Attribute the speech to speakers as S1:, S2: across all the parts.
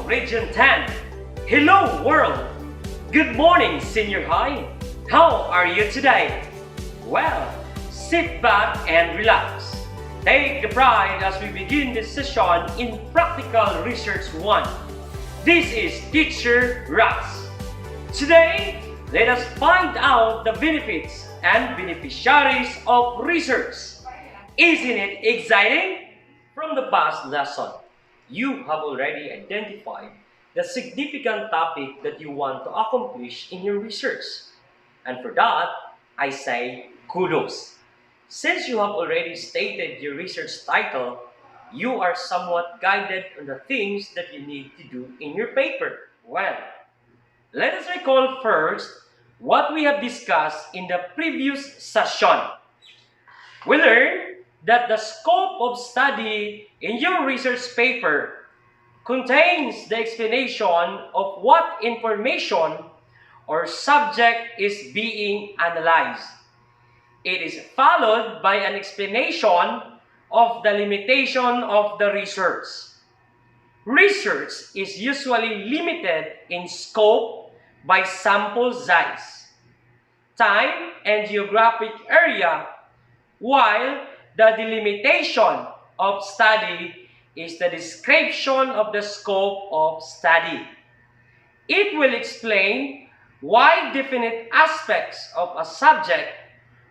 S1: Region 10. Hello world! Good morning Senior High! How are you today? Well, sit back and relax. Take the pride as we begin this session in Practical Research 1. This is Teacher Ross. Today, let us find out the benefits and beneficiaries of research. Isn't it exciting? From the past lesson, you have already identified the significant topic that you want to accomplish in your research. And for that, I say kudos. Since you have already stated your research title, you are somewhat guided on the things that you need to do in your paper. Well, let us recall first what we have discussed in the previous session. We learned that the scope of study in your research paper contains the explanation of what information or subject is being analyzed. It is followed by an explanation of the limitation of the research. Research is usually limited in scope by sample size, time, and geographic area, while the delimitation of study is the description of the scope of study. It will explain why definite aspects of a subject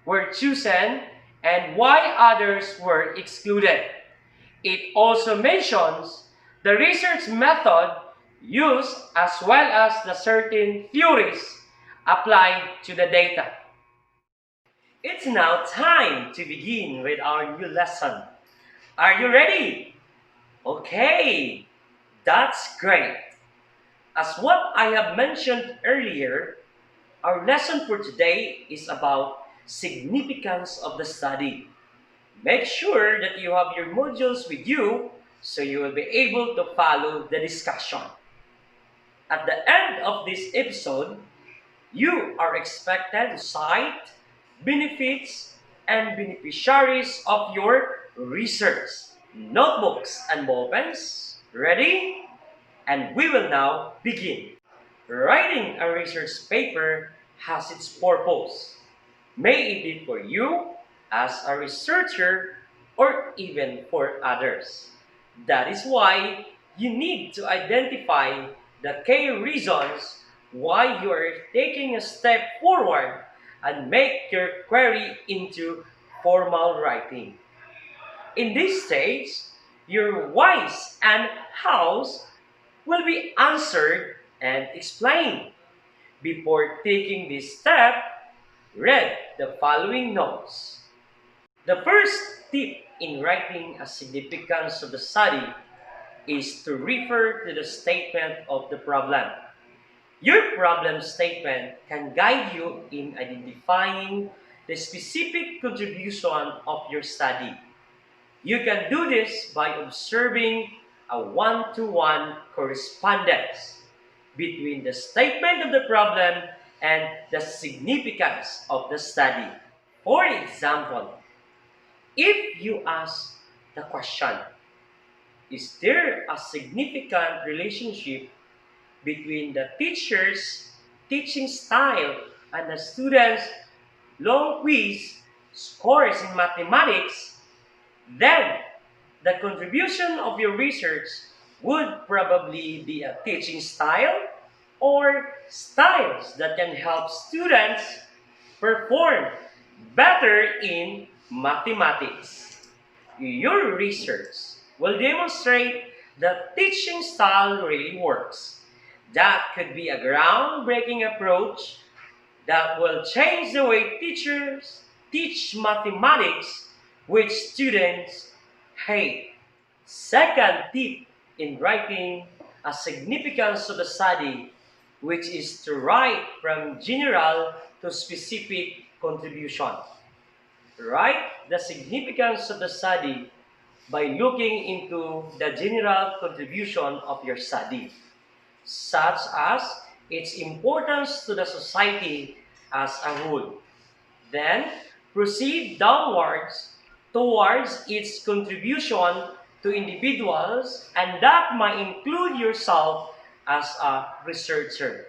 S1: were chosen and why others were excluded. It also mentions the research method used as well as the certain theories applied to the data. It's now time to begin with our new lesson. Are you ready? Okay, that's great. As what I have mentioned earlier, our lesson for today is about significance of the study. Make sure that you have your modules with you so you will be able to follow the discussion. At the end of this episode, you are expected to cite benefits and beneficiaries of your research. Notebooks and ballpens, ready? And we will now begin. Writing a research paper has its purpose. May it be for you as a researcher or even for others. That is why you need to identify the key reasons why you are taking a step forward and make your query into formal writing. In this stage, your whys and hows will be answered and explained. Before taking this step, read the following notes. The first tip in writing a significance of the study is to refer to the statement of the problem. Your problem statement can guide you in identifying the specific contribution of your study. You can do this by observing a one-to-one correspondence between the statement of the problem and the significance of the study. For example, if you ask the question, is there a significant relationship between the teacher's teaching style and the student's long quiz scores in mathematics? Then, the contribution of your research would probably be a teaching style or styles that can help students perform better in mathematics. Your research will demonstrate that teaching style really works. That could be a groundbreaking approach that will change the way teachers teach mathematics, which students hate. Second tip in writing a significance of the study, which is to write from general to specific contribution. Write the significance of the study by looking into the general contribution of your study, such as its importance to the society as a whole. Then, proceed downwards towards its contribution to individuals, and that might include yourself as a researcher.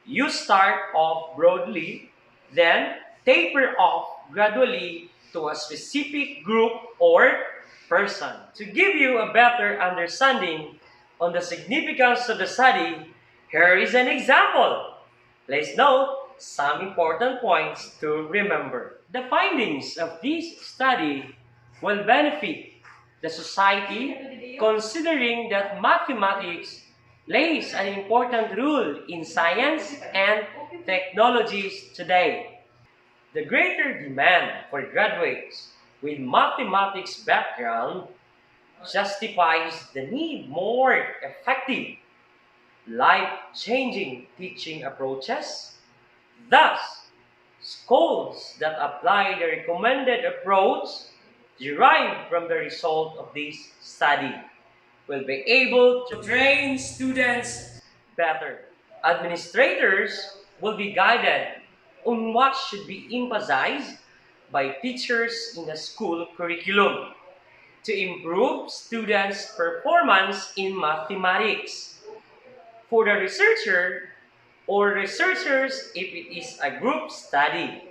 S1: You start off broadly, then taper off gradually to a specific group or person. To give you a better understanding on the significance of the study, here is an example. Please note some important points to remember. The findings of this study will benefit the society considering that mathematics plays an important role in science and technologies today. The greater demand for graduates with mathematics background justifies the need more effective, life-changing teaching approaches. Thus, schools that apply the recommended approach derived from the result of this study will be able to train students better. Administrators will be guided on what should be emphasized by teachers in the school curriculum to improve students' performance in mathematics. For the researcher or researchers, if it is a group study,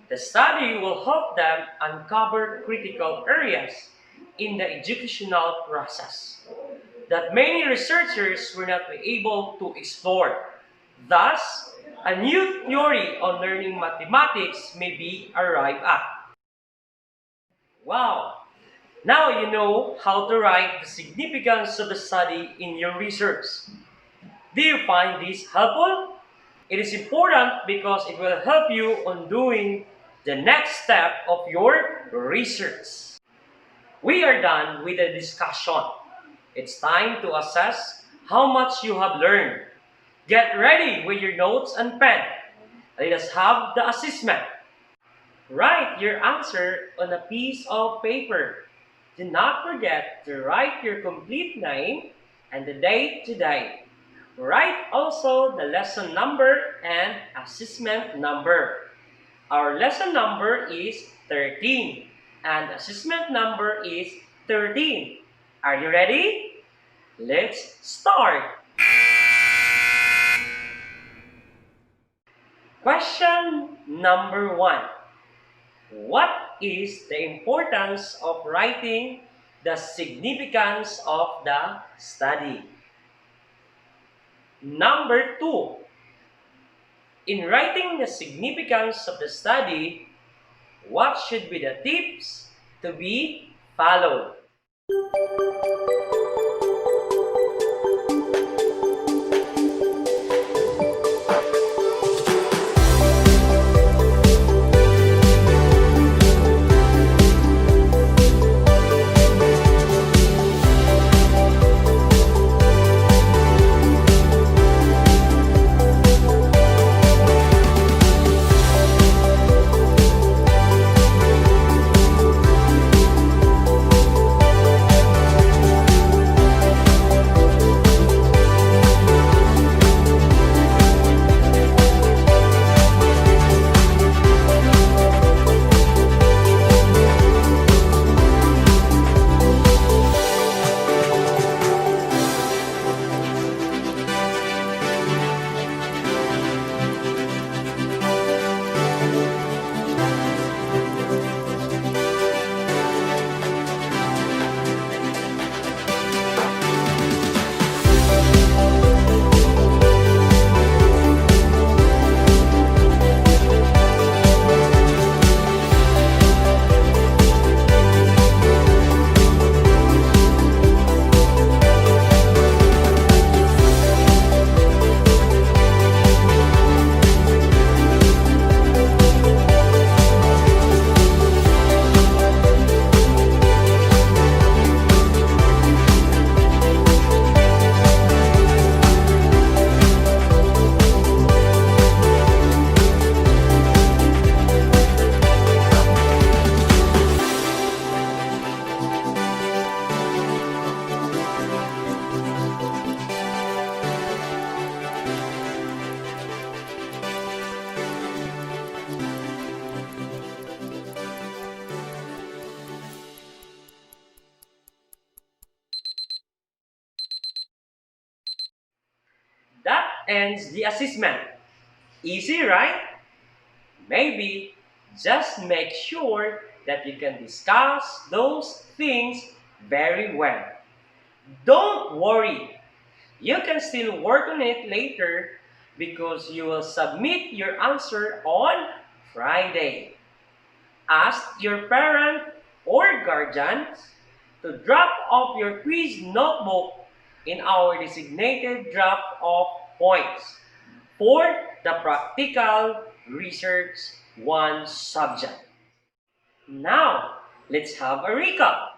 S1: the study will help them uncover critical areas in the educational process that many researchers were not able to explore. Thus, a new theory on learning mathematics may be arrived at. Wow! Now you know how to write the significance of the study in your research. Do you find this helpful? It is important because it will help you on doing the next step of your research. We are done with the discussion. It's time to assess how much you have learned. Get ready with your notes and pen. Let us have the assessment. Write your answer on a piece of paper. Do not forget to write your complete name and the date today. Write also the lesson number and assessment number. Our lesson number is 13 and assessment number is 13. Are you ready? Let's start. Question number 1. What is the importance of writing the significance of the study? Number 2. In writing the significance of the study, what should be the tips to be followed? ends the assessment. Easy, right? Maybe just make sure that you can discuss those things very well. Don't worry, you can still work on it later because you will submit your answer on Friday. Ask your parent or guardians to drop off your quiz notebook in our designated drop-off points for the practical research 1 subject. Now, let's have a recap.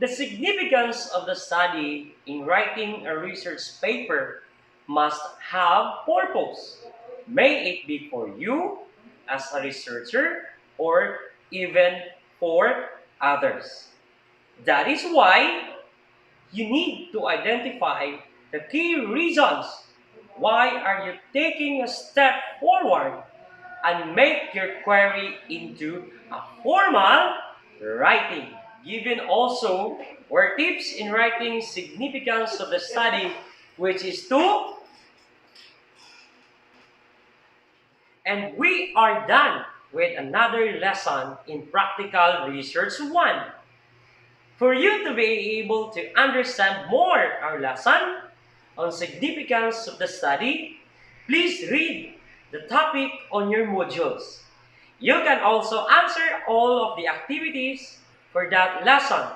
S1: The significance of the study in writing a research paper must have purpose. May it be for you as a researcher or even for others. That is why you need to identify the key reasons why are you taking a step forward and make your query into a formal writing. Given also were tips in writing significance of the study, which is to, and we are done with another lesson in practical research 1. For you to be able to understand more our lesson on significance of the study, please read the topic on your modules. You can also answer all of the activities for that lesson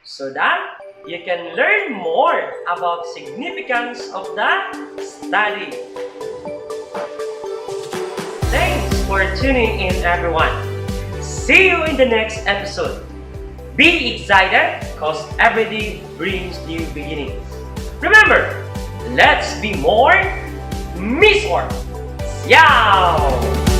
S1: so that you can learn more about significance of the study. Thanks for tuning in, everyone. See you in the next episode. Be excited because every day brings new beginnings. Remember, let's be more, miss more. Ciao!